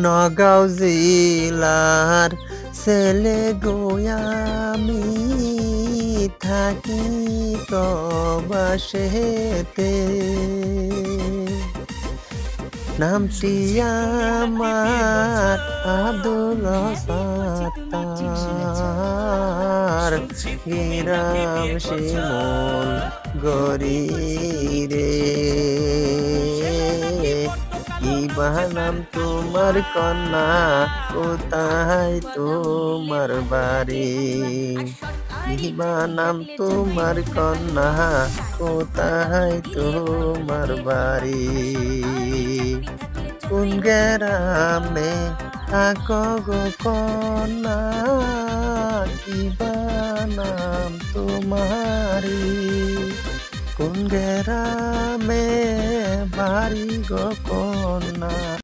নগাঁও জেলার ছেলে গো আমি থাকি প্রবাসেতে। নামটি আমার আব্দুল সাত্তার, গ্রাম শিমুল গরি রে। কিবা নাম তোমার কন্যা, কোথায় তোমার বাড়ি? কিবা নাম তোমার কন্যা, কোথায় তোমার বাড়ি? কোন গ্রামে থাকো গো কন্যা, কিবা নাম তোমারি? কোন গ্রামে বাড়ি গো কন্যা?